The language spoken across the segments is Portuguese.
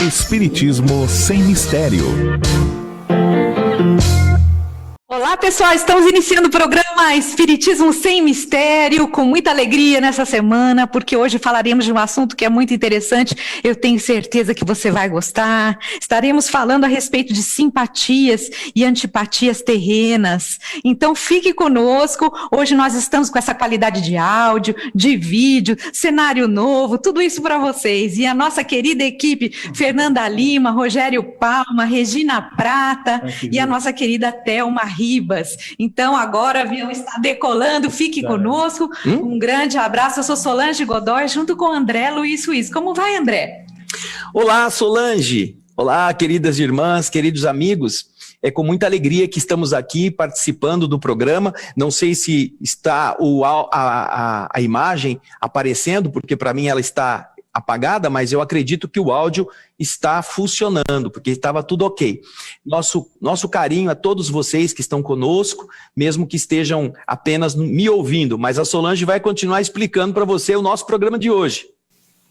Espiritismo sem mistério. Olá pessoal, estamos iniciando o programa Espiritismo Sem Mistério, com muita alegria nessa semana, porque hoje falaremos de um assunto que é muito interessante, eu tenho certeza que você vai gostar. Estaremos falando a respeito de simpatias e antipatias terrenas, então fique conosco. Hoje nós estamos com essa qualidade de áudio, de vídeo, cenário novo, tudo isso para vocês. E a nossa querida equipe, Fernanda Lima, Rogério Palma, Regina Prata e a nossa querida Thelma Ribas. Então, agora o avião está decolando, fique conosco. Um grande abraço, eu sou Solange Godoy, junto com André Luiz Ruiz. Como vai, André? Olá, Solange. Olá, queridas irmãs, queridos amigos. É com muita alegria que estamos aqui participando do programa. Não sei se está a imagem aparecendo, porque para mim ela está apagada, mas eu acredito que o áudio está funcionando, porque estava tudo ok. Nosso carinho a todos vocês que estão conosco, mesmo que estejam apenas me ouvindo, mas a Solange vai continuar explicando para você o nosso programa de hoje.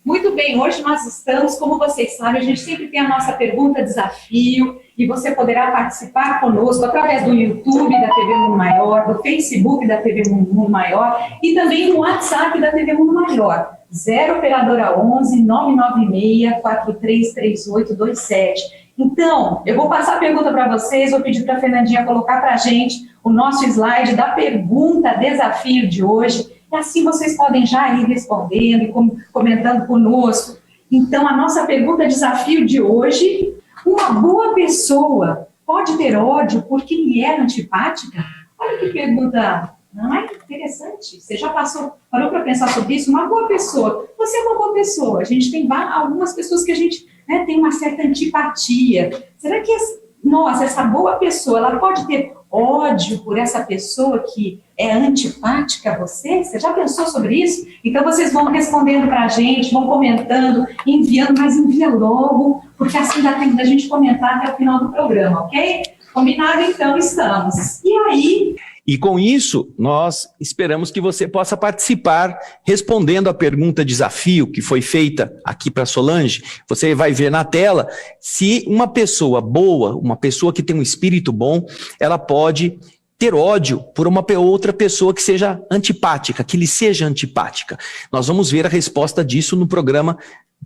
Muito bem, hoje nós estamos, como vocês sabem, a gente sempre tem a nossa pergunta desafio, e você poderá participar conosco através do YouTube da TV Mundo Maior, do Facebook da TV Mundo Maior e também no WhatsApp da TV Mundo Maior, 0 operadora 11 996 433827. Então, eu vou passar a pergunta para vocês, vou pedir para a Fernandinha colocar para a gente o nosso slide da pergunta desafio de hoje, e assim vocês podem já ir respondendo e comentando conosco. Então, a nossa pergunta desafio de hoje: uma boa pessoa pode ter ódio porque lhe é antipática? Olha que pergunta, não é interessante? Você já parou para pensar sobre isso? Uma boa pessoa, você é uma boa pessoa. A gente tem algumas pessoas que a gente tem uma certa antipatia. Será que essa boa pessoa, ela pode ter ódio por essa pessoa que é antipática a você? Você já pensou sobre isso? Então vocês vão respondendo para a gente, vão comentando, enviando, mas envia logo, porque assim dá tempo da gente comentar até o final do programa, ok? Combinado? Então, estamos. E aí... E com isso, nós esperamos que você possa participar respondendo a pergunta desafio que foi feita aqui para Solange. Você vai ver na tela se uma pessoa boa, uma pessoa que tem um espírito bom, ela pode ter ódio por uma outra pessoa que seja antipática, que lhe seja antipática. Nós vamos ver a resposta disso no programa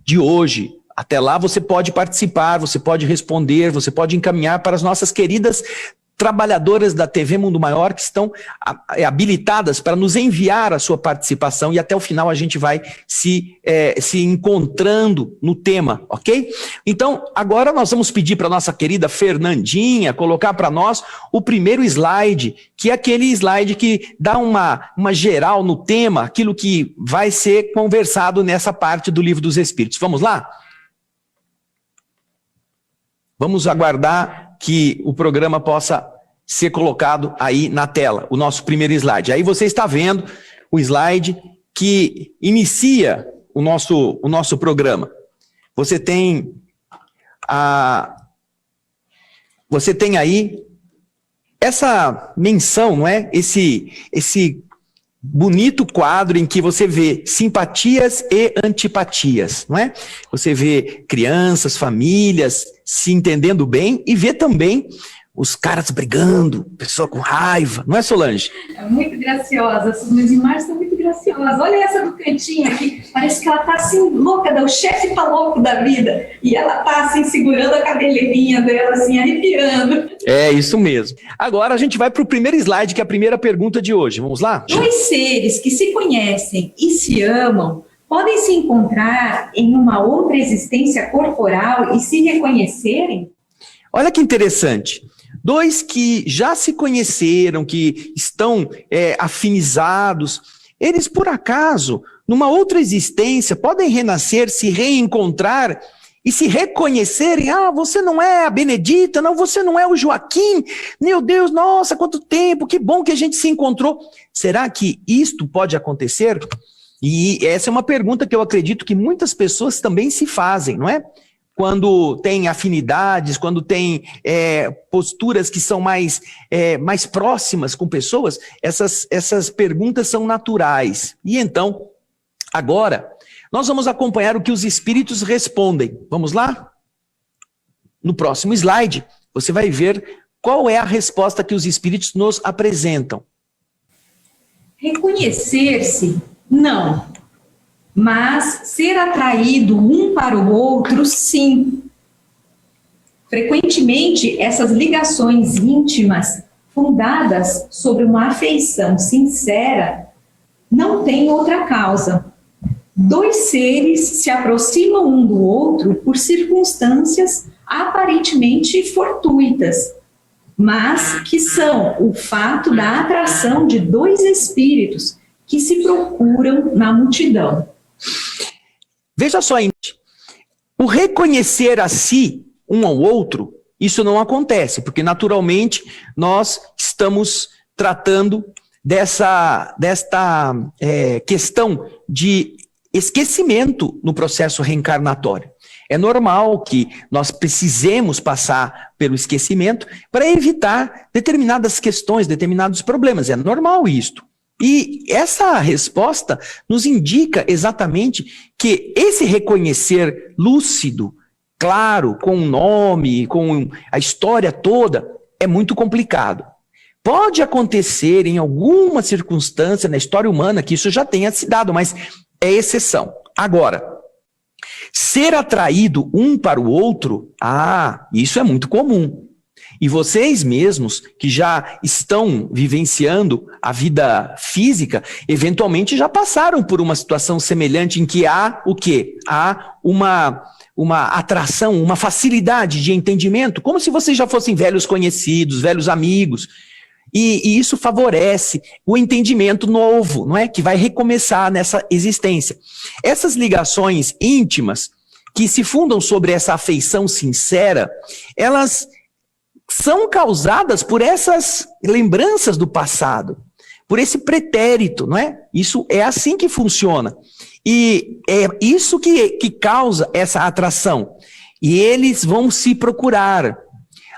de hoje. Até lá você pode participar, você pode responder, você pode encaminhar para as nossas queridas trabalhadoras da TV Mundo Maior que estão habilitadas para nos enviar a sua participação e até o final a gente vai se encontrando no tema, ok? Então, agora nós vamos pedir para a nossa querida Fernandinha colocar para nós o primeiro slide, que é aquele slide que dá uma geral no tema, aquilo que vai ser conversado nessa parte do Livro dos Espíritos. Vamos lá? Vamos aguardar que o programa possa ser colocado aí na tela, o nosso primeiro slide. Aí você está vendo o slide que inicia o nosso programa. Você tem aí essa menção, não é? Esse bonito quadro em que você vê simpatias e antipatias, não é? Você vê crianças, famílias se entendendo bem e vê também os caras brigando, pessoa com raiva, não é, Solange? É muito graciosa, essas minhas imagens são muito graciosas. Olha essa do cantinho aqui, parece que ela tá assim louca, o chefe tá louco da vida, e ela tá assim segurando a cabeleirinha dela, assim, arrepiando. É isso mesmo. Agora a gente vai para o primeiro slide, que é a primeira pergunta de hoje. Vamos lá? Dois seres que se conhecem e se amam podem se encontrar em uma outra existência corporal e se reconhecerem? Olha que interessante. Dois que já se conheceram, que estão afinizados, eles por acaso, numa outra existência, podem renascer, se reencontrar e se reconhecerem. Ah, você não é a Benedita, não, você não é o Joaquim. Meu Deus, nossa, quanto tempo, que bom que a gente se encontrou. Será que isto pode acontecer? E essa é uma pergunta que eu acredito que muitas pessoas também se fazem, não é? quando tem afinidades, quando tem posturas que são mais próximas com pessoas, essas perguntas são naturais. E então, agora, nós vamos acompanhar o que os espíritos respondem. Vamos lá? No próximo slide, você vai ver qual é a resposta que os espíritos nos apresentam. Reconhecer-se, não. Mas ser atraído um para o outro, sim. Frequentemente, essas ligações íntimas, fundadas sobre uma afeição sincera, não têm outra causa. Dois seres se aproximam um do outro por circunstâncias aparentemente fortuitas, mas que são o fato da atração de dois espíritos que se procuram na multidão. Veja só, o reconhecer a si, um ao outro, isso não acontece, porque naturalmente nós estamos tratando desta questão de esquecimento no processo reencarnatório. É normal que nós precisemos passar pelo esquecimento para evitar determinadas questões, determinados problemas. É normal isto. E essa resposta nos indica exatamente que esse reconhecer lúcido, claro, com o nome, com a história toda, é muito complicado. Pode acontecer em alguma circunstância na história humana que isso já tenha se dado, mas é exceção. Agora, ser atraído um para o outro, isso é muito comum. E vocês mesmos, que já estão vivenciando a vida física, eventualmente já passaram por uma situação semelhante em que há o quê? Há uma atração, uma facilidade de entendimento, como se vocês já fossem velhos conhecidos, velhos amigos. E isso favorece o entendimento novo, não é? Que vai recomeçar nessa existência. Essas ligações íntimas, que se fundam sobre essa afeição sincera, elas são causadas por essas lembranças do passado, por esse pretérito, não é? Isso é assim que funciona. E é isso que causa essa atração. E eles vão se procurar.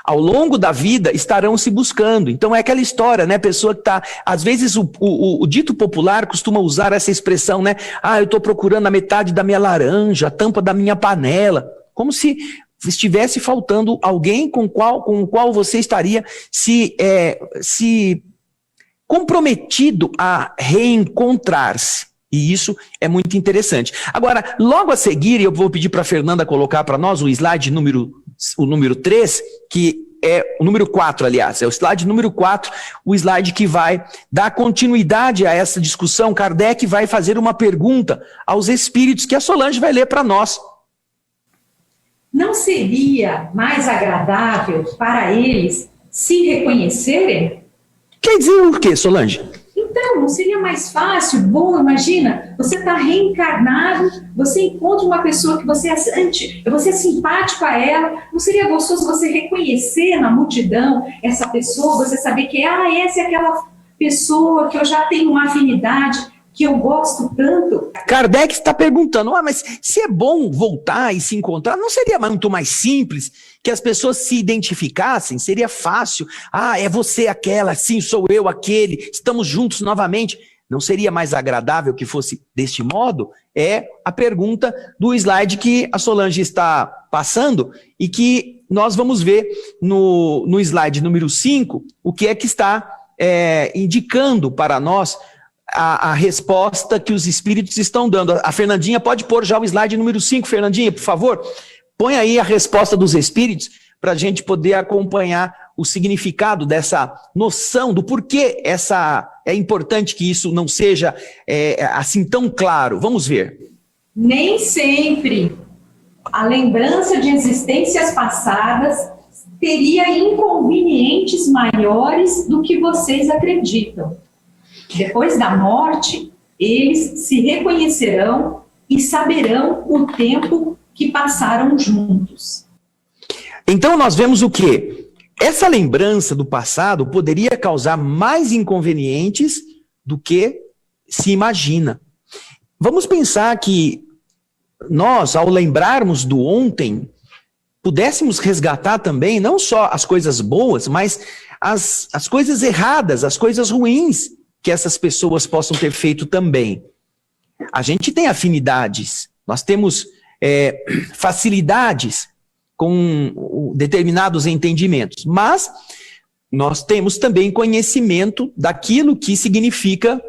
Ao longo da vida estarão se buscando. Então é aquela história, né? Pessoa que está... Às vezes o dito popular costuma usar essa expressão, né? Eu estou procurando a metade da minha laranja, a tampa da minha panela. Como se estivesse faltando alguém com o qual você estaria se comprometido a reencontrar-se. E isso é muito interessante. Agora, logo a seguir, eu vou pedir para a Fernanda colocar para nós o slide o número 3, que é o número 4, aliás, é o slide número 4, o slide que vai dar continuidade a essa discussão. Kardec vai fazer uma pergunta aos espíritos que a Solange vai ler para nós. Não seria mais agradável para eles se reconhecerem? Quer dizer o quê, Solange? Então, não seria mais fácil? Bom, imagina, você está reencarnado, você encontra uma pessoa que você é simpático a ela, não seria gostoso você reconhecer na multidão essa pessoa, você saber que essa é aquela pessoa que eu já tenho uma afinidade, que eu gosto tanto? Kardec está perguntando, mas se é bom voltar e se encontrar, não seria muito mais simples que as pessoas se identificassem? Seria fácil. É você aquela, sim, sou eu aquele, estamos juntos novamente. Não seria mais agradável que fosse deste modo? É a pergunta do slide que a Solange está passando e que nós vamos ver no slide número 5, o que é que está indicando para nós a resposta que os espíritos estão dando. A Fernandinha pode pôr já o slide número 5, Fernandinha, por favor. Põe aí a resposta dos espíritos para a gente poder acompanhar o significado dessa noção do porquê é importante que isso não seja assim tão claro. Vamos ver. Nem sempre a lembrança de existências passadas teria inconvenientes maiores do que vocês acreditam. Depois da morte, eles se reconhecerão e saberão o tempo que passaram juntos. Então nós vemos o quê? Essa lembrança do passado poderia causar mais inconvenientes do que se imagina. Vamos pensar que nós, ao lembrarmos do ontem, pudéssemos resgatar também não só as coisas boas, mas as coisas erradas, as coisas ruins que essas pessoas possam ter feito também. A gente tem afinidades, nós temos facilidades com determinados entendimentos, mas nós temos também conhecimento daquilo que significa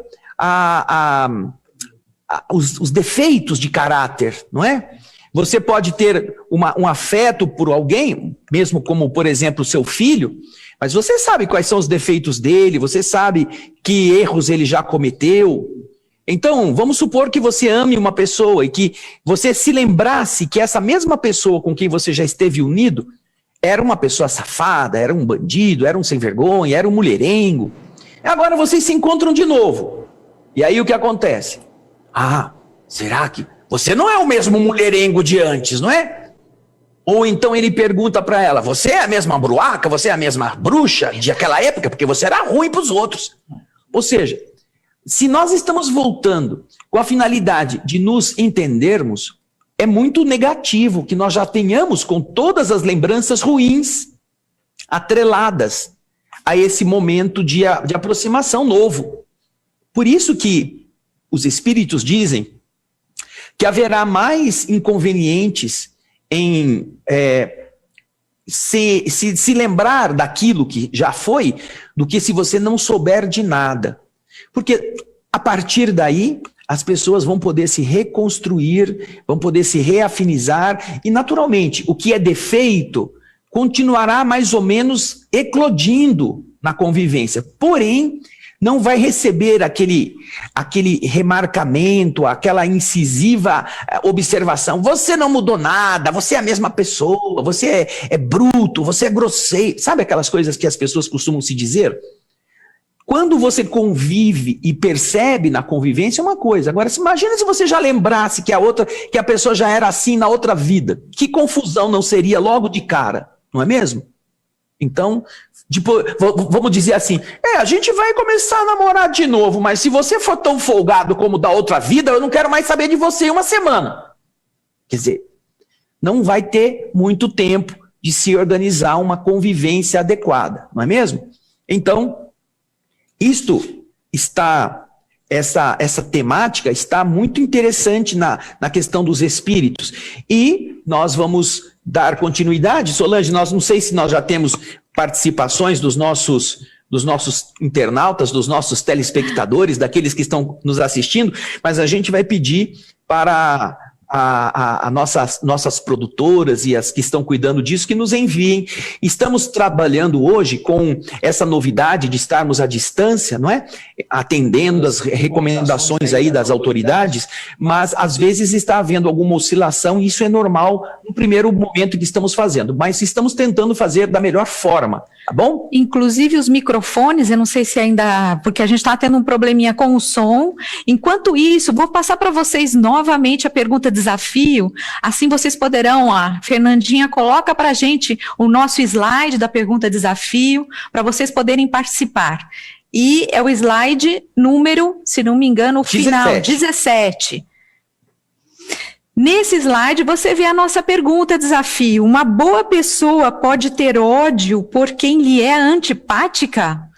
os defeitos de caráter, não é? Você pode ter um afeto por alguém, mesmo como, por exemplo, o seu filho, mas você sabe quais são os defeitos dele, você sabe que erros ele já cometeu. Então, vamos supor que você ame uma pessoa e que você se lembrasse que essa mesma pessoa com quem você já esteve unido era uma pessoa safada, era um bandido, era um sem vergonha, era um mulherengo. Agora vocês se encontram de novo. E aí o que acontece? Será que você não é o mesmo mulherengo de antes, não é? Ou então ele pergunta para ela, você é a mesma bruaca, você é a mesma bruxa de aquela época, porque você era ruim para os outros. Ou seja, se nós estamos voltando com a finalidade de nos entendermos, é muito negativo que nós já tenhamos com todas as lembranças ruins atreladas a esse momento de aproximação novo. Por isso que os espíritos dizem que haverá mais inconvenientes em se lembrar daquilo que já foi, do que se você não souber de nada. Porque a partir daí, as pessoas vão poder se reconstruir, vão poder se reafinizar, e naturalmente, o que é defeito continuará mais ou menos eclodindo na convivência. Porém, não vai receber aquele remarcamento, aquela incisiva observação. Você não mudou nada, você é a mesma pessoa, você é bruto, você é grosseiro. Sabe aquelas coisas que as pessoas costumam se dizer? Quando você convive e percebe na convivência é uma coisa. Agora, imagina se você já lembrasse que a pessoa já era assim na outra vida. Que confusão não seria logo de cara, não é mesmo? Então, vamos dizer assim, a gente vai começar a namorar de novo, mas se você for tão folgado como da outra vida, eu não quero mais saber de você em uma semana. Quer dizer, não vai ter muito tempo de se organizar uma convivência adequada, não é mesmo? Então, essa temática está muito interessante na questão dos espíritos. E nós vamos dar continuidade. Solange, não sei se nós já temos participações dos nossos internautas, dos nossos telespectadores, daqueles que estão nos assistindo, mas a gente vai pedir para nossas produtoras e as que estão cuidando disso, que nos enviem. Estamos trabalhando hoje com essa novidade de estarmos à distância, não é? Atendendo as recomendações aí das autoridades, mas às vezes está havendo alguma oscilação e isso é normal no primeiro momento que estamos fazendo, mas estamos tentando fazer da melhor forma, tá bom? Inclusive os microfones, eu não sei se ainda, porque a gente está tendo um probleminha com o som. Enquanto isso, vou passar para vocês novamente a pergunta desafio, assim vocês poderão, a Fernandinha coloca para a gente o nosso slide da pergunta desafio, para vocês poderem participar. E é o slide número, se não me engano, o final, 17. Nesse slide você vê a nossa pergunta desafio. Uma boa pessoa pode ter ódio por quem lhe é antipática?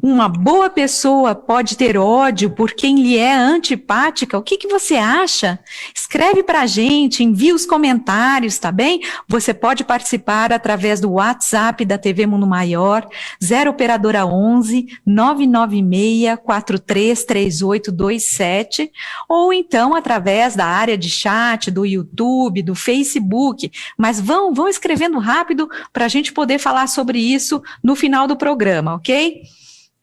Uma boa pessoa pode ter ódio por quem lhe é antipática? O que você acha? Escreve para a gente, envia os comentários, tá bem? Você pode participar através do WhatsApp da TV Mundo Maior, 0 operadora 11 996 433827, ou então através da área de chat, do YouTube, do Facebook, mas vão escrevendo rápido para a gente poder falar sobre isso no final do programa, ok?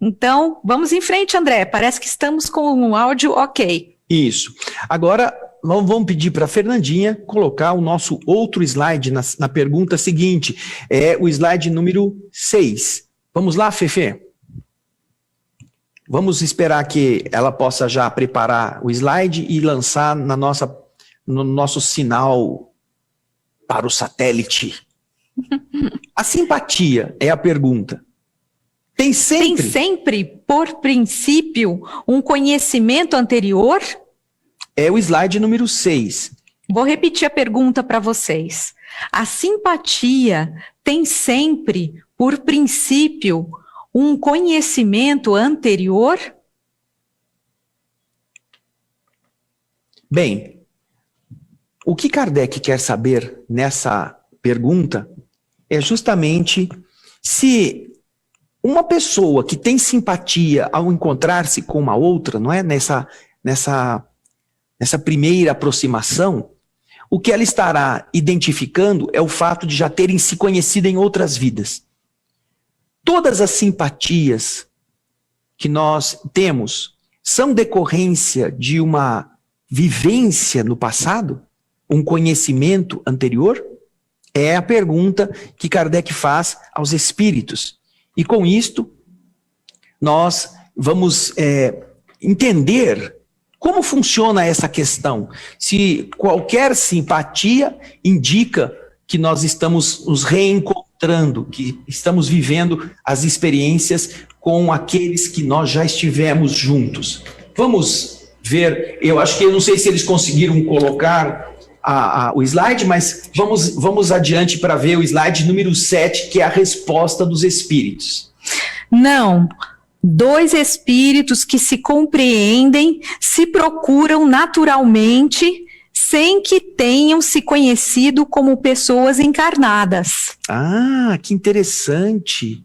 Então, vamos em frente, André. Parece que estamos com um áudio ok. Isso. Agora, vamos pedir para a Fernandinha colocar o nosso outro slide na pergunta seguinte. É o slide número 6. Vamos lá, Fefe? Vamos esperar que ela possa já preparar o slide e lançar no nosso sinal para o satélite. A simpatia é a pergunta. Tem sempre, por princípio, um conhecimento anterior? É o slide número 6. Vou repetir a pergunta para vocês. A simpatia tem sempre, por princípio, um conhecimento anterior? Bem, o que Kardec quer saber nessa pergunta é justamente se uma pessoa que tem simpatia ao encontrar-se com uma outra, não é? Nessa primeira aproximação, o que ela estará identificando é o fato de já terem se conhecido em outras vidas. Todas as simpatias que nós temos são decorrência de uma vivência no passado? Um conhecimento anterior? É a pergunta que Kardec faz aos espíritos. E com isto, nós vamos entender como funciona essa questão. Se qualquer simpatia indica que nós estamos nos reencontrando, que estamos vivendo as experiências com aqueles que nós já estivemos juntos. Vamos ver, eu acho que eu não sei se eles conseguiram colocar o slide, mas vamos adiante para ver o slide número 7, que é a resposta dos espíritos. Não. 2 espíritos que se compreendem, se procuram naturalmente, sem que tenham se conhecido como pessoas encarnadas. Ah, que interessante.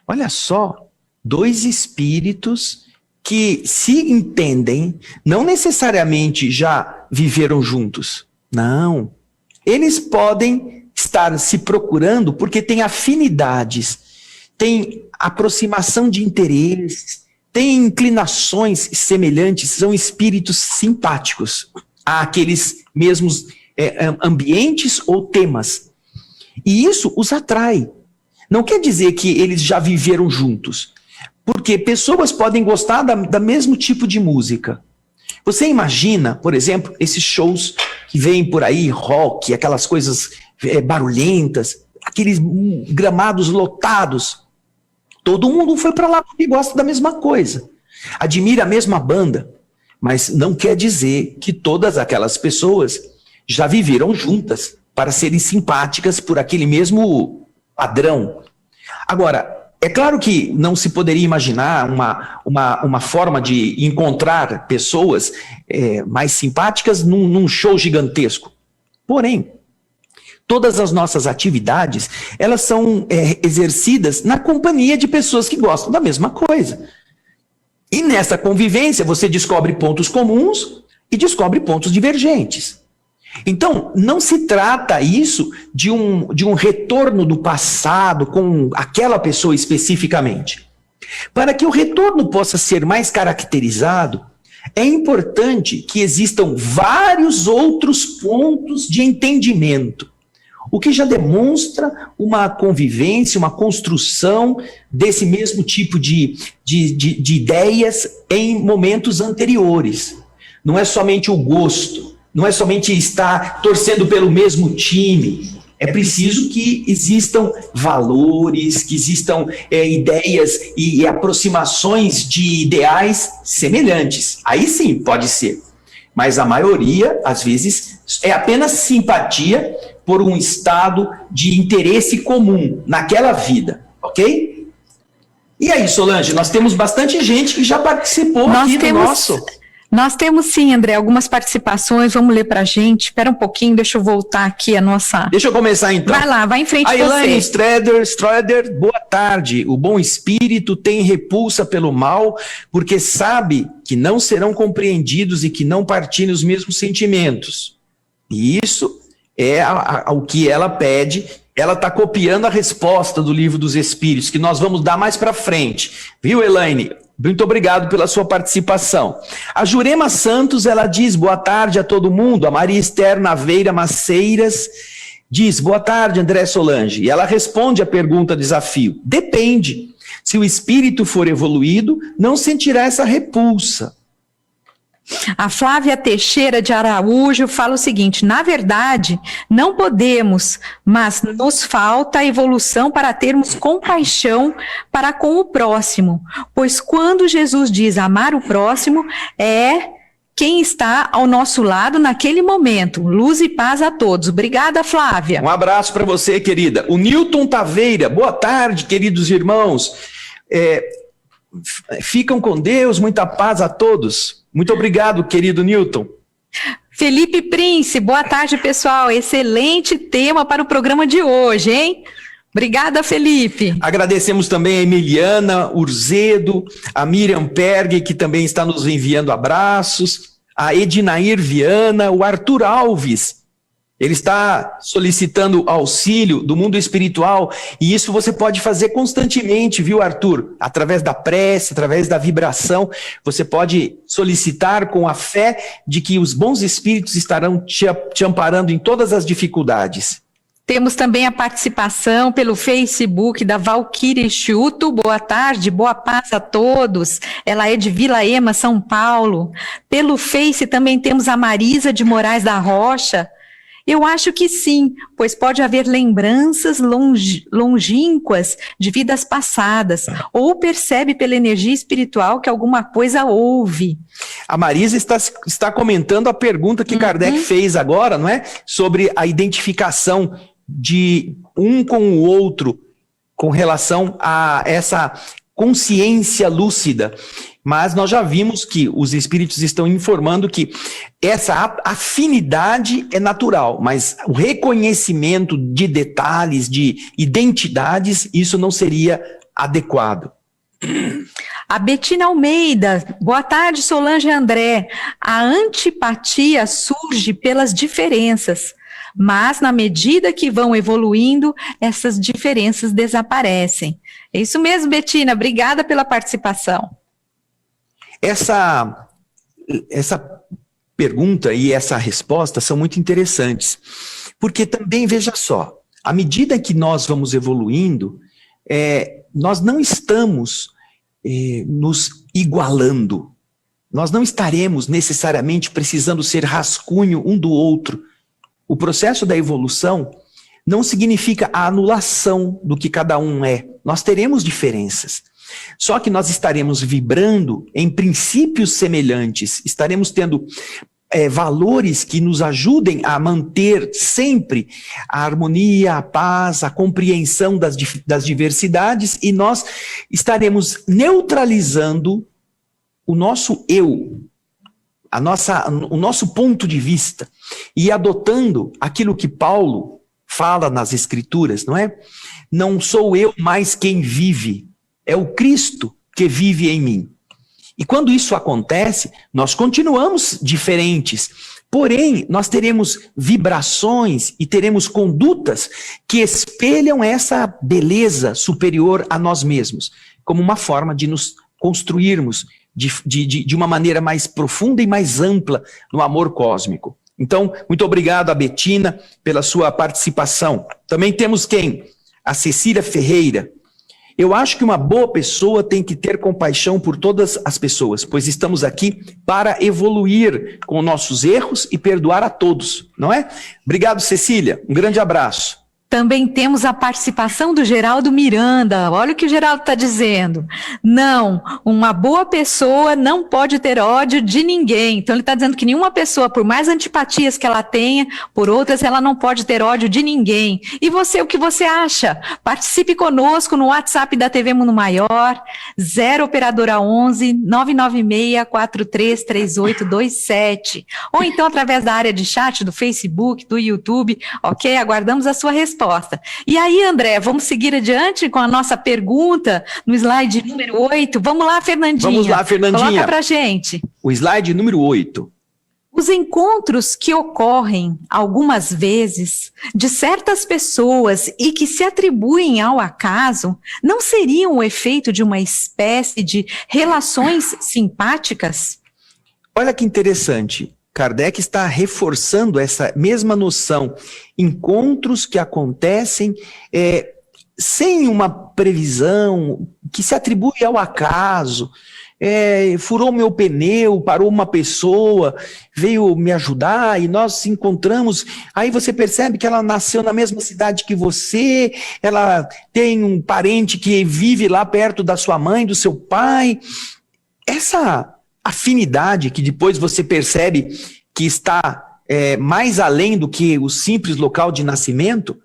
Olha só, 2 espíritos que se entendem, não necessariamente já viveram juntos. Não. Eles podem estar se procurando porque têm afinidades, têm aproximação de interesses, têm inclinações semelhantes, são espíritos simpáticos àqueles mesmos ambientes ou temas. E isso os atrai. Não quer dizer que eles já viveram juntos, porque pessoas podem gostar da mesmo tipo de música. Você imagina, por exemplo, esses shows que vêm por aí, rock, aquelas coisas barulhentas, aqueles gramados lotados. Todo mundo foi para lá porque gosta da mesma coisa, admira a mesma banda, mas não quer dizer que todas aquelas pessoas já viveram juntas para serem simpáticas por aquele mesmo padrão. Agora, é claro que não se poderia imaginar uma forma de encontrar pessoas mais simpáticas num show gigantesco. Porém, todas as nossas atividades, elas são exercidas na companhia de pessoas que gostam da mesma coisa. E nessa convivência você descobre pontos comuns e descobre pontos divergentes. Então, não se trata isso de um retorno do passado com aquela pessoa especificamente. Para que o retorno possa ser mais caracterizado, é importante que existam vários outros pontos de entendimento, o que já demonstra uma convivência, uma construção desse mesmo tipo de ideias em momentos anteriores. Não é somente o gosto, não é somente estar torcendo pelo mesmo time. É preciso que existam valores, que existam ideias e aproximações de ideais semelhantes. Aí sim, pode ser. Mas a maioria, às vezes, é apenas simpatia por um estado de interesse comum naquela vida, ok? E aí, Solange, nós temos bastante gente que já participou aqui do nosso... Nós temos sim, André, algumas participações, vamos ler para a gente. Espera um pouquinho, deixa eu voltar aqui a nossa... Deixa eu começar então. Vai lá, vai em frente a você. Elaine Stroeder, boa tarde. O bom espírito tem repulsa pelo mal, porque sabe que não serão compreendidos e que não partilham os mesmos sentimentos. E isso é o que ela pede. Ela está copiando a resposta do Livro dos Espíritos, que nós vamos dar mais para frente. Viu, Elaine? Muito obrigado pela sua participação. A Jurema Santos, ela diz, boa tarde a todo mundo. A Maria Esther Naveira Maceiras diz, boa tarde, André Solange. E ela responde a pergunta desafio. Depende. Se o espírito for evoluído, não sentirá essa repulsa. A Flávia Teixeira de Araújo fala o seguinte, na verdade, não podemos, mas nos falta a evolução para termos compaixão para com o próximo, pois quando Jesus diz amar o próximo, é quem está ao nosso lado naquele momento. Luz e paz a todos. Obrigada, Flávia. Um abraço para você, querida. O Newton Taveira, boa tarde, queridos irmãos. Ficam com Deus, muita paz a todos. Muito obrigado, querido Newton. Felipe Prince, boa tarde, pessoal. Excelente tema para o programa de hoje, hein? Obrigada, Felipe. Agradecemos também a Emiliana Urzedo, a Miriam Perg, que também está nos enviando abraços, a Edinair Viana, o Arthur Alves. Ele está solicitando auxílio do mundo espiritual, e isso você pode fazer constantemente, viu, Arthur? Através da prece, através da vibração, você pode solicitar com a fé de que os bons espíritos estarão te amparando em todas as dificuldades. Temos também a participação pelo Facebook da Valquíria Chuto. Boa tarde, boa paz a todos. Ela é de Vila Ema, São Paulo. Pelo Face também temos a Marisa de Moraes da Rocha. Eu acho que sim, pois pode haver lembranças longínquas de vidas passadas, ou percebe pela energia espiritual que alguma coisa houve. A Marisa está comentando a pergunta que Kardec fez agora, não é? Sobre a identificação de um com o outro com relação a essa consciência lúcida. Mas nós já vimos que os espíritos estão informando que essa afinidade é natural, mas o reconhecimento de detalhes, de identidades, isso não seria adequado. A Betina Almeida, boa tarde, Solange e André. A antipatia surge pelas diferenças, mas na medida que vão evoluindo, essas diferenças desaparecem. É isso mesmo, Betina, obrigada pela participação. Essa pergunta e essa resposta são muito interessantes, porque também, veja só, à medida que nós vamos evoluindo, nós não estamos nos igualando, nós não estaremos necessariamente precisando ser rascunho um do outro. O processo da evolução não significa a anulação do que cada um é. Nós teremos diferenças. Só que nós estaremos vibrando em princípios semelhantes, estaremos tendo valores que nos ajudem a manter sempre a harmonia, a paz, a compreensão das diversidades, e nós estaremos neutralizando o nosso eu, o nosso ponto de vista, e adotando aquilo que Paulo fala nas Escrituras, não é? Não sou eu mais quem vive, é o Cristo que vive em mim. E quando isso acontece, nós continuamos diferentes, porém nós teremos vibrações e teremos condutas que espelham essa beleza superior a nós mesmos, como uma forma de nos construirmos de uma maneira mais profunda e mais ampla no amor cósmico. Então, muito obrigado a Betina pela sua participação. Também temos quem? A Cecília Ferreira. Eu acho que uma boa pessoa tem que ter compaixão por todas as pessoas, pois estamos aqui para evoluir com nossos erros e perdoar a todos, não é? Obrigado, Cecília. Um grande abraço. Também temos a participação do Geraldo Miranda. Olha o que o Geraldo está dizendo. Não, uma boa pessoa não pode ter ódio de ninguém. Então ele está dizendo que nenhuma pessoa, por mais antipatias que ela tenha, por outras ela não pode ter ódio de ninguém. E você, o que você acha? Participe conosco no WhatsApp da TV Mundo Maior, 0 operadora 11 996 433827. Ou então através da área de chat do Facebook, do YouTube, ok? Aguardamos a sua resposta. E aí, André, vamos seguir adiante com a nossa pergunta no slide número 8. Vamos lá, Fernandinha. Vamos lá, Fernandinha. Coloca pra gente. O slide número 8. Os encontros que ocorrem algumas vezes de certas pessoas e que se atribuem ao acaso não seriam o efeito de uma espécie de relações simpáticas? Olha que interessante. Kardec está reforçando essa mesma noção. Encontros que acontecem sem uma previsão, que se atribui ao acaso. Furou meu pneu, parou uma pessoa, veio me ajudar e nós nos encontramos. Aí você percebe que ela nasceu na mesma cidade que você, ela tem um parente que vive lá perto da sua mãe, do seu pai. Essa afinidade que depois você percebe que está mais além do que o simples local de nascimento,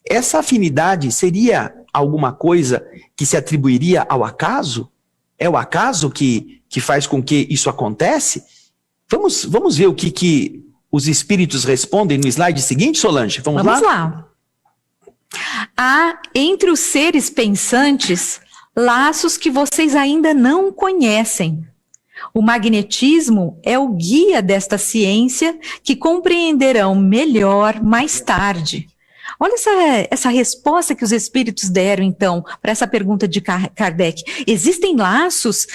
essa afinidade seria alguma coisa que se atribuiria ao acaso? É o acaso que faz com que isso acontece? Vamos ver o que os espíritos respondem no slide seguinte, Solange? Vamos lá? Há entre os seres pensantes laços que vocês ainda não conhecem. O magnetismo é o guia desta ciência que compreenderão melhor mais tarde. Olha essa resposta que os espíritos deram, então, para essa pergunta de Kardec. Existem laços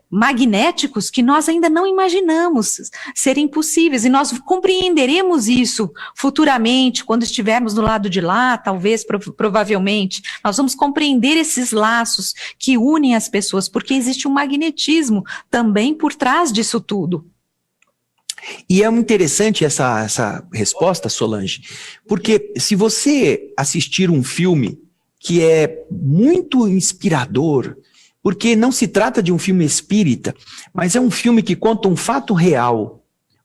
magnéticos que nós ainda não imaginamos serem possíveis, e nós compreenderemos isso futuramente, quando estivermos do lado de lá, talvez, provavelmente. Nós vamos compreender esses laços que unem as pessoas, porque existe um magnetismo também por trás disso tudo. E é interessante essa resposta, Solange, porque se você assistir um filme que é muito inspirador, porque não se trata de um filme espírita, mas é um filme que conta um fato real,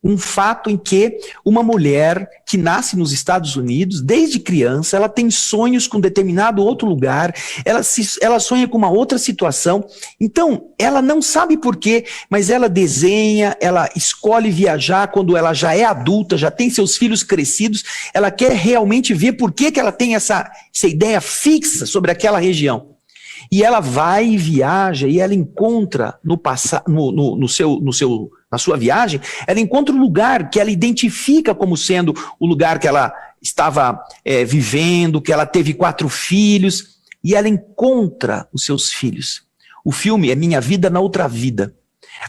um fato em que uma mulher que nasce nos Estados Unidos, desde criança, ela tem sonhos com determinado outro lugar, ela sonha com uma outra situação, então ela não sabe por quê, mas ela desenha, ela escolhe viajar quando ela já é adulta, já tem seus filhos crescidos, ela quer realmente ver por que ela tem essa ideia fixa sobre aquela região. E ela vai e viaja, e ela encontra na sua viagem, ela encontra um lugar que ela identifica como sendo o lugar que ela estava vivendo, que ela teve 4 filhos, e ela encontra os seus filhos. O filme é Minha Vida na Outra Vida.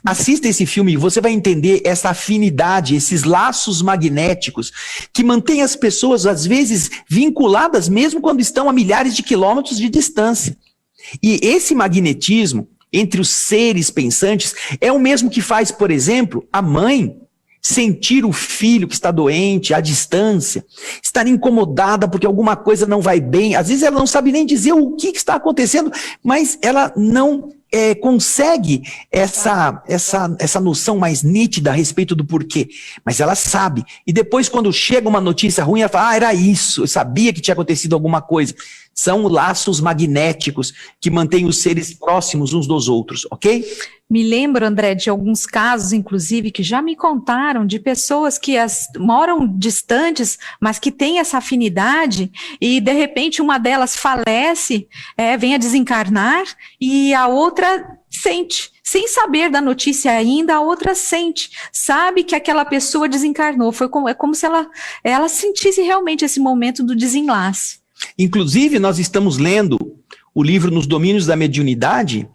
Assista esse filme e você vai entender essa afinidade, esses laços magnéticos que mantêm as pessoas, às vezes, vinculadas mesmo quando estão a milhares de quilômetros de distância. E esse magnetismo entre os seres pensantes é o mesmo que faz, por exemplo, a mãe sentir o filho que está doente à distância, estar incomodada porque alguma coisa não vai bem. Às vezes ela não sabe nem dizer o que está acontecendo, mas ela não consegue essa noção mais nítida a respeito do porquê. Mas ela sabe. E depois, quando chega uma notícia ruim, ela fala, era isso, eu sabia que tinha acontecido alguma coisa. São laços magnéticos que mantêm os seres próximos uns dos outros, ok? Me lembro, André, de alguns casos, inclusive, que já me contaram de pessoas que moram distantes, mas que têm essa afinidade, e de repente uma delas falece, vem a desencarnar, e a outra sente. Sem saber da notícia ainda, a outra sente, sabe que aquela pessoa desencarnou. É como se ela sentisse realmente esse momento do desenlace. Inclusive, nós estamos lendo o livro Nos Domínios da Mediunidade,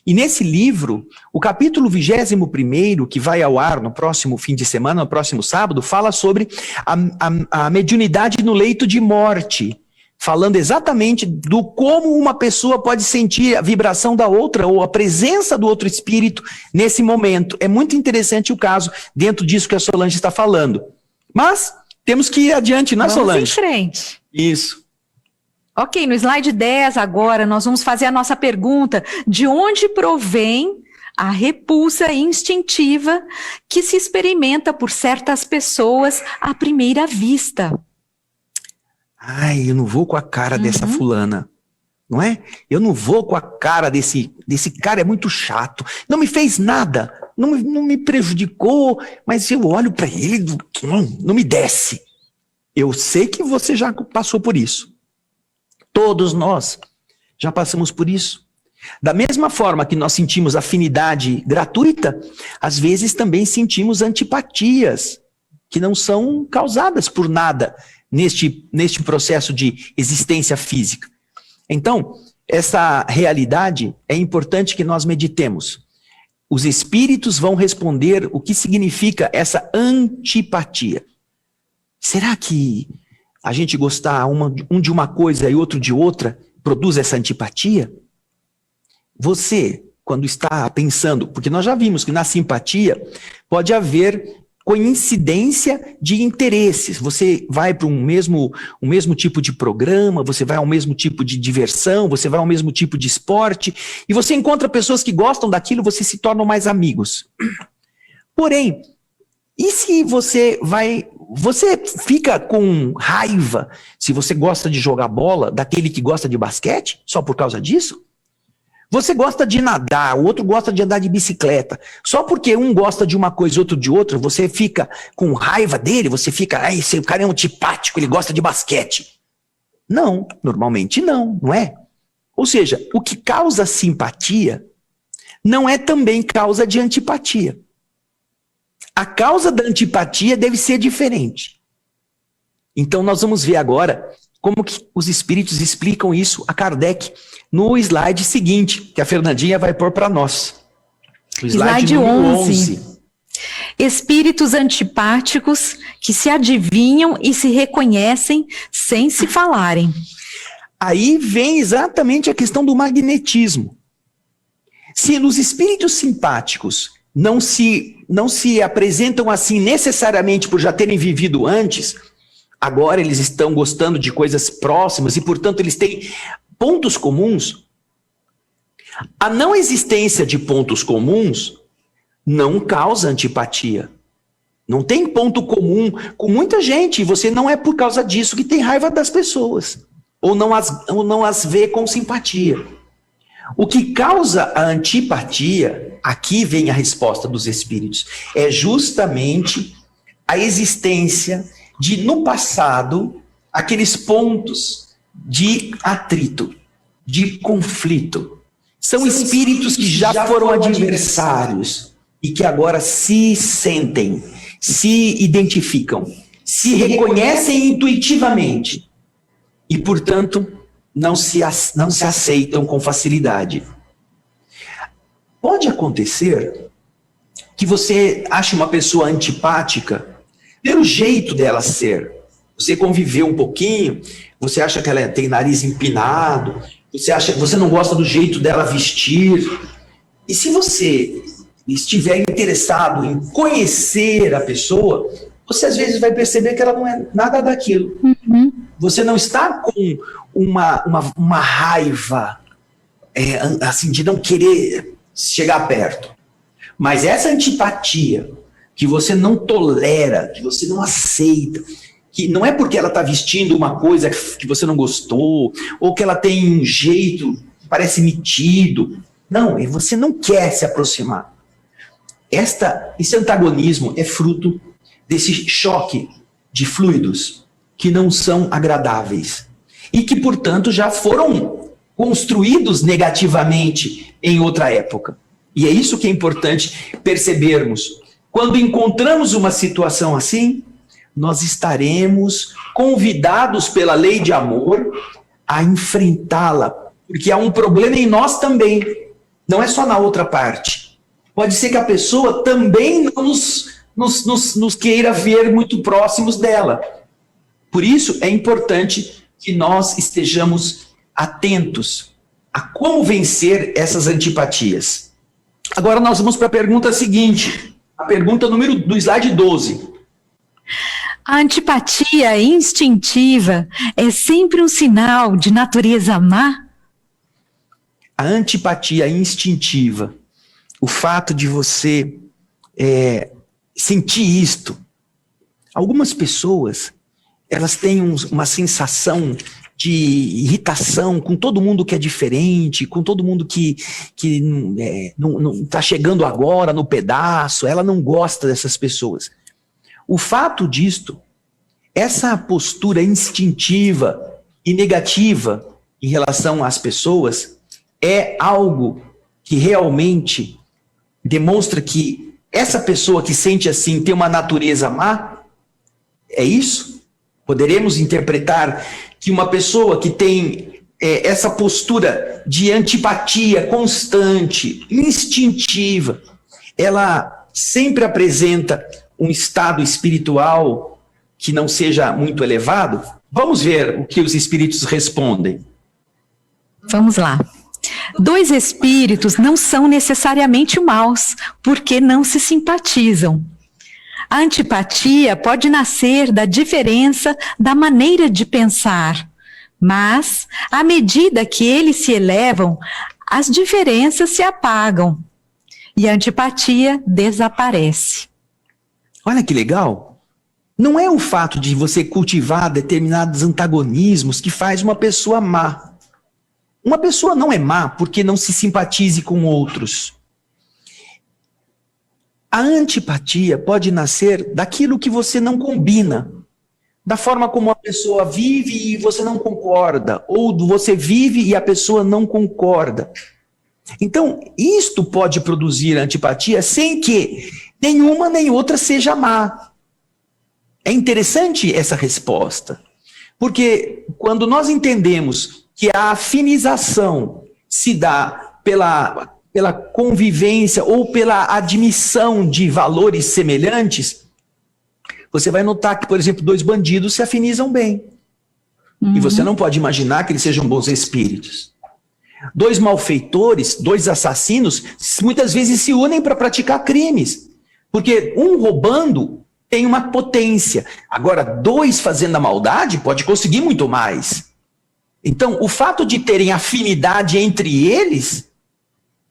e nesse livro, o capítulo 21º, que vai ao ar no próximo fim de semana, no próximo sábado, fala sobre a mediunidade no leito de morte, falando exatamente do como uma pessoa pode sentir a vibração da outra, ou a presença do outro espírito nesse momento. É muito interessante o caso, dentro disso que a Solange está falando. Mas temos que ir adiante, não é, Solange? Vamos em frente. Isso. Ok, no slide 10 agora nós vamos fazer a nossa pergunta: de onde provém a repulsa instintiva que se experimenta por certas pessoas à primeira vista? Ai, eu não vou com a cara dessa fulana, não é? Eu não vou com a cara desse cara, é muito chato, não me fez nada, não me prejudicou, mas eu olho para ele, não me desce. Eu sei que você já passou por isso. Todos nós já passamos por isso. Da mesma forma que nós sentimos afinidade gratuita, às vezes também sentimos antipatias, que não são causadas por nada neste processo de existência física. Então, essa realidade é importante que nós meditemos. Os espíritos vão responder o que significa essa antipatia. Será que a gente gostar um de uma coisa e outro de outra produz essa antipatia? Você, quando está pensando, porque nós já vimos que na simpatia pode haver coincidência de interesses. Você vai para um mesmo tipo de programa, você vai ao mesmo tipo de diversão, você vai ao mesmo tipo de esporte, e você encontra pessoas que gostam daquilo, você se tornam mais amigos. Porém, e se você fica com raiva se você gosta de jogar bola daquele que gosta de basquete, só por causa disso? Você gosta de nadar, o outro gosta de andar de bicicleta. Só porque um gosta de uma coisa e outro de outra, você fica com raiva dele, você fica, esse cara é um antipático, ele gosta de basquete. Não, normalmente não é? Ou seja, o que causa simpatia não é também causa de antipatia. A causa da antipatia deve ser diferente. Então nós vamos ver agora como que os espíritos explicam isso a Kardec no slide seguinte, que a Fernandinha vai pôr para nós. O slide número 11. Espíritos antipáticos que se adivinham e se reconhecem sem se falarem. Aí vem exatamente a questão do magnetismo. Se nos espíritos simpáticos não se apresentam assim necessariamente por já terem vivido antes, agora eles estão gostando de coisas próximas e, portanto, eles têm pontos comuns. A não existência de pontos comuns não causa antipatia. Não tem ponto comum com muita gente, e você não é por causa disso que tem raiva das pessoas, ou não as vê com simpatia. O que causa a antipatia, aqui vem a resposta dos espíritos, é justamente a existência de, no passado, aqueles pontos de atrito, de conflito. São espíritos que já foram adversários e que agora se sentem, se identificam, se reconhecem intuitivamente e, portanto, não se aceitam com facilidade. Pode acontecer que você ache uma pessoa antipática pelo jeito dela ser. Você conviveu um pouquinho, você acha que ela tem nariz empinado, você não gosta do jeito dela vestir. E se você estiver interessado em conhecer a pessoa, você às vezes vai perceber que ela não é nada daquilo. Uhum. Você não está com uma raiva assim, de não querer chegar perto. Mas essa antipatia que você não tolera, que você não aceita, que não é porque ela está vestindo uma coisa que você não gostou, ou que ela tem um jeito que parece metido. Não, você não quer se aproximar. Esse antagonismo é fruto desse choque de fluidos que não são agradáveis e que, portanto, já foram construídos negativamente em outra época. E é isso que é importante percebermos. Quando encontramos uma situação assim, nós estaremos convidados pela lei de amor a enfrentá-la, porque há um problema em nós também, não é só na outra parte. Pode ser que a pessoa também não nos queira ver muito próximos dela. Por isso é importante que nós estejamos atentos a como vencer essas antipatias. Agora nós vamos para a pergunta seguinte, a pergunta do slide 12. A antipatia instintiva é sempre um sinal de natureza má? A antipatia instintiva, o fato de você sentir isto. Algumas pessoas, elas têm uma sensação de irritação com todo mundo que é diferente, com todo mundo que não está chegando agora no pedaço, ela não gosta dessas pessoas. O fato disto, essa postura instintiva e negativa em relação às pessoas, é algo que realmente demonstra que essa pessoa que sente assim tem uma natureza má? É isso? Poderemos interpretar que uma pessoa que tem essa postura de antipatia constante, instintiva, ela sempre apresenta um estado espiritual que não seja muito elevado? Vamos ver o que os espíritos respondem. Vamos lá. 2 espíritos não são necessariamente maus, porque não se simpatizam. A antipatia pode nascer da diferença da maneira de pensar, mas, à medida que eles se elevam, as diferenças se apagam e a antipatia desaparece. Olha que legal. Não é o fato de você cultivar determinados antagonismos que faz uma pessoa má. Uma pessoa não é má porque não se simpatize com outros. A antipatia pode nascer daquilo que você não combina, da forma como a pessoa vive e você não concorda, ou você vive e a pessoa não concorda. Então, isto pode produzir antipatia sem que nenhuma nem outra seja má. É interessante essa resposta, porque quando nós entendemos que a afinização se dá pela convivência ou pela admissão de valores semelhantes, você vai notar que, por exemplo, 2 bandidos se afinizam bem. E você não pode imaginar que eles sejam bons espíritos. 2 malfeitores, 2 assassinos, muitas vezes se unem para praticar crimes. Porque um roubando tem uma potência. Agora, 2 fazendo a maldade pode conseguir muito mais. Então, o fato de terem afinidade entre eles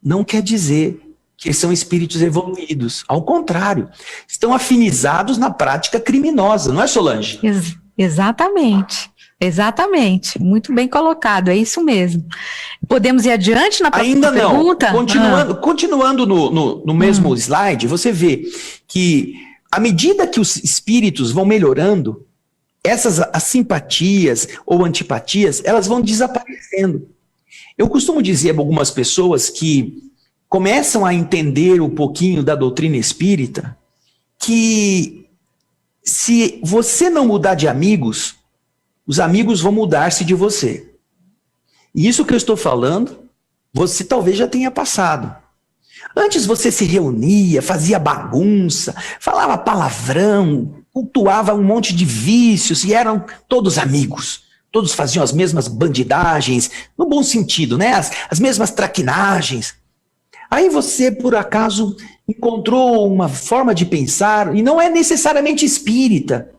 não quer dizer que são espíritos evoluídos. Ao contrário, estão afinizados na prática criminosa, não é, Solange? Exatamente. Exatamente. Muito bem colocado, é isso mesmo. Podemos ir adiante na próxima pergunta? Ainda não. Continuando no mesmo slide, você vê que à medida que os espíritos vão melhorando, as simpatias ou antipatias, elas vão desaparecendo. Eu costumo dizer a algumas pessoas que começam a entender um pouquinho da doutrina espírita que se você não mudar de amigos, os amigos vão mudar-se de você. E isso que eu estou falando, você talvez já tenha passado. Antes você se reunia, fazia bagunça, falava palavrão, cultuava um monte de vícios e eram todos amigos. Todos faziam as mesmas bandidagens, no bom sentido, né? As mesmas traquinagens. Aí você, por acaso, encontrou uma forma de pensar, e não é necessariamente espírita,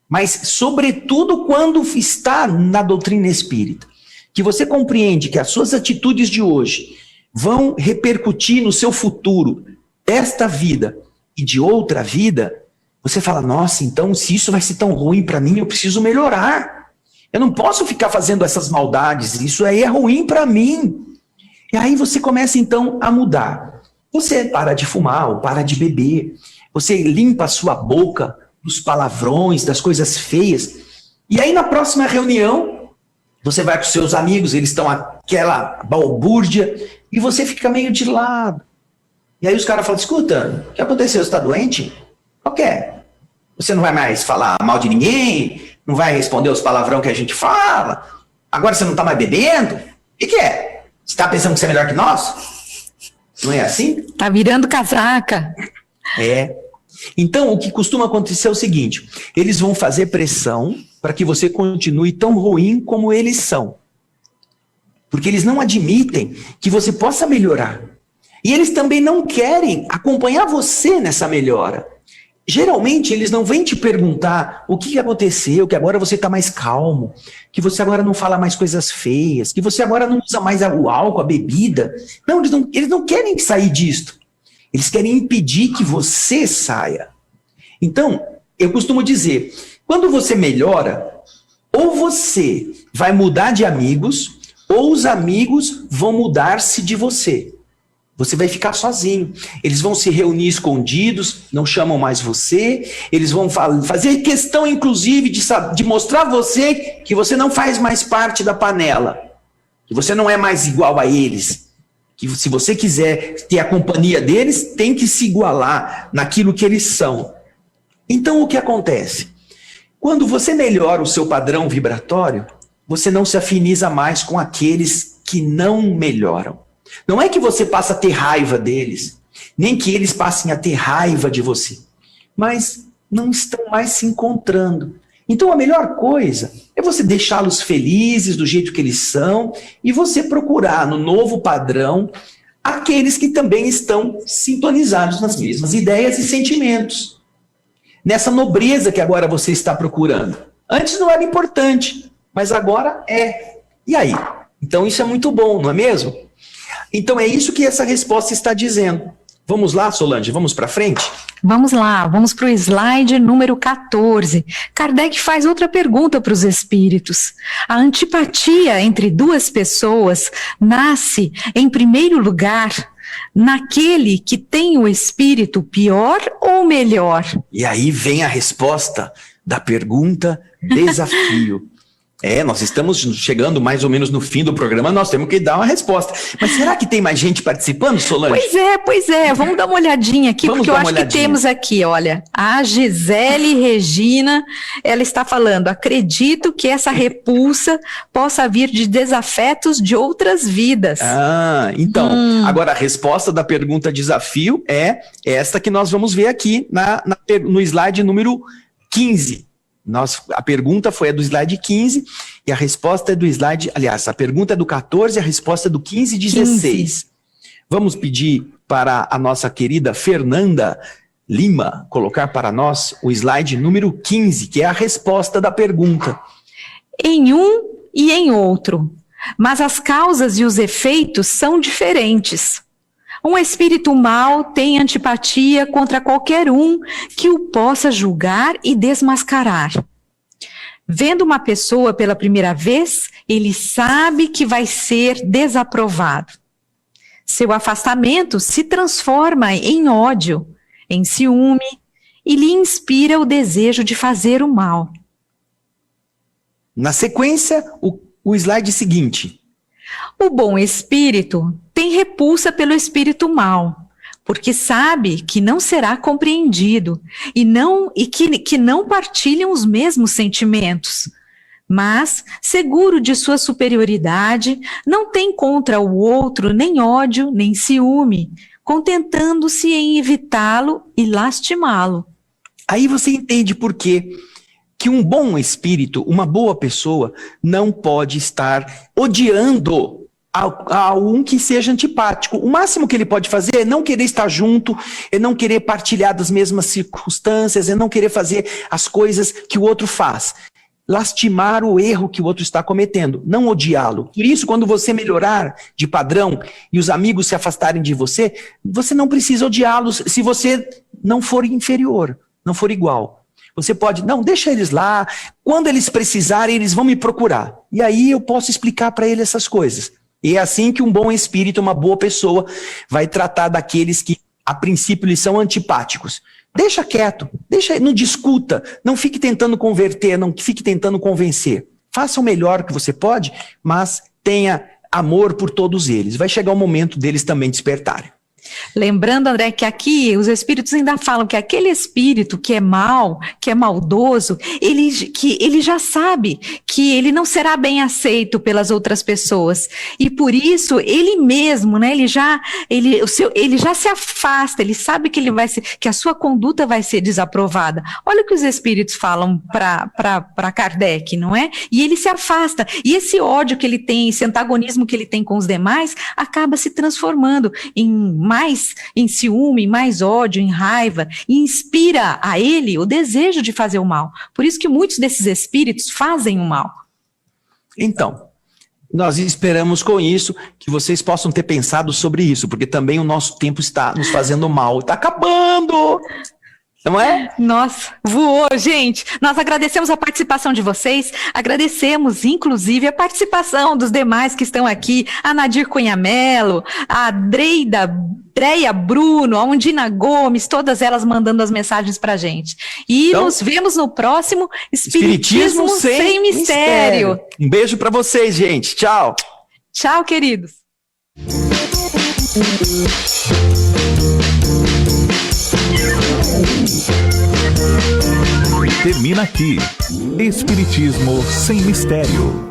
mas sobretudo quando está na doutrina espírita, que você compreende que as suas atitudes de hoje vão repercutir no seu futuro, desta vida e de outra vida, você fala, nossa, então se isso vai ser tão ruim para mim, eu preciso melhorar. Eu não posso ficar fazendo essas maldades, isso aí é ruim para mim. E aí você começa então a mudar. Você para de fumar ou para de beber, você limpa a sua boca dos palavrões, das coisas feias. E aí na próxima reunião, você vai com seus amigos, eles estão aquela balbúrdia, e você fica meio de lado. E aí os caras falam, escuta, o que aconteceu? Você está doente? O que é? Você não vai mais falar mal de ninguém? Não vai responder os palavrão que a gente fala? Agora você não está mais bebendo? O que é? Você está pensando que você é melhor que nós? Não é assim? Tá virando casaca. É. Então, o que costuma acontecer é o seguinte, eles vão fazer pressão para que você continue tão ruim como eles são. Porque eles não admitem que você possa melhorar. E eles também não querem acompanhar você nessa melhora. Geralmente, eles não vêm te perguntar o que aconteceu, que agora você está mais calmo, que você agora não fala mais coisas feias, que você agora não usa mais o álcool, a bebida. Não, eles não querem sair disto. Eles querem impedir que você saia. Então, eu costumo dizer, quando você melhora, ou você vai mudar de amigos, ou os amigos vão mudar-se de você. Você vai ficar sozinho. Eles vão se reunir escondidos, não chamam mais você, eles vão fazer questão, inclusive, de mostrar a você que você não faz mais parte da panela, que você não é mais igual a eles, que se você quiser ter a companhia deles, tem que se igualar naquilo que eles são. Então, o que acontece? Quando você melhora o seu padrão vibratório, você não se afiniza mais com aqueles que não melhoram. Não é que você passa a ter raiva deles, nem que eles passem a ter raiva de você, mas não estão mais se encontrando. Então a melhor coisa é você deixá-los felizes do jeito que eles são e você procurar no novo padrão aqueles que também estão sintonizados nas mesmas ideias e sentimentos. nessa nobreza que agora você está procurando. Antes não era importante, mas agora é. E aí? Então isso é muito bom, não é mesmo? Então é isso que essa resposta está dizendo. Vamos lá, Solange, vamos para frente? Vamos lá, vamos para o slide número 14. Kardec faz outra pergunta para os espíritos. A antipatia entre duas pessoas nasce, em primeiro lugar, naquele que tem o espírito pior ou melhor? E aí vem a resposta da pergunta desafio. Nós estamos chegando mais ou menos no fim do programa, nós temos que dar uma resposta. Mas será que tem mais gente participando, Solange? Pois é, vamos dar uma olhadinha aqui, porque eu acho que temos aqui, olha, a Gisele Regina, ela está falando, acredito que essa repulsa possa vir de desafetos de outras vidas. Então, agora a resposta da pergunta desafio é esta que nós vamos ver aqui no slide número 15. A pergunta foi a do slide 15 e a resposta é do slide, aliás, a pergunta é do 14 e a resposta é do 15 e 16. Vamos pedir para a nossa querida Fernanda Lima colocar para nós o slide número 15, que é a resposta da pergunta. Em um e em outro, mas as causas e os efeitos são diferentes. Um espírito mau tem antipatia contra qualquer um que o possa julgar e desmascarar. Vendo uma pessoa pela primeira vez, ele sabe que vai ser desaprovado. Seu afastamento se transforma em ódio, em ciúme, e lhe inspira o desejo de fazer o mal. Na sequência, o slide seguinte. O bom espírito tem repulsa pelo espírito mau, porque sabe que não será compreendido e que não partilham os mesmos sentimentos. Mas, seguro de sua superioridade, não tem contra o outro nem ódio nem ciúme, contentando-se em evitá-lo e lastimá-lo. Aí você entende por quê que um bom espírito, uma boa pessoa, não pode estar odiando a um que seja antipático. O máximo que ele pode fazer é não querer estar junto, é não querer partilhar das mesmas circunstâncias, é não querer fazer as coisas que o outro faz. Lastimar o erro que o outro está cometendo, não odiá-lo. Por isso, quando você melhorar de padrão e os amigos se afastarem de você, você não precisa odiá-los se você não for inferior, não for igual. Você pode, não, deixa eles lá, quando eles precisarem, eles vão me procurar. E aí eu posso explicar para eles essas coisas. E é assim que um bom espírito, uma boa pessoa, vai tratar daqueles que, a princípio, lhes são antipáticos. Deixa quieto, não discuta, não fique tentando converter, não fique tentando convencer. Faça o melhor que você pode, mas tenha amor por todos eles. Vai chegar o momento deles também despertarem. Lembrando, André, que aqui os espíritos ainda falam que aquele espírito que é mau, que é maldoso, ele já sabe que ele não será bem aceito pelas outras pessoas. E por isso, ele mesmo, né, ele já se afasta, ele sabe que a sua conduta vai ser desaprovada. Olha o que os espíritos falam para Kardec, não é? E ele se afasta. E esse ódio que ele tem, esse antagonismo que ele tem com os demais, acaba se transformando mais em ciúme, em mais ódio, em raiva, e inspira a ele o desejo de fazer o mal. Por isso que muitos desses espíritos fazem o mal. Então, nós esperamos com isso que vocês possam ter pensado sobre isso, porque também o nosso tempo está nos fazendo mal, está acabando! Não é? Nossa, voou, gente. Nós agradecemos a participação de vocês, agradecemos, inclusive, a participação dos demais que estão aqui, a Nadir Cunha Mello, a Dreia Bruno, a Undina Gomes, todas elas mandando as mensagens pra gente. E então, nos vemos no próximo Espiritismo Sem Mistério. Um beijo pra vocês, gente. Tchau. Tchau, queridos. Termina aqui. Espiritismo Sem Mistério.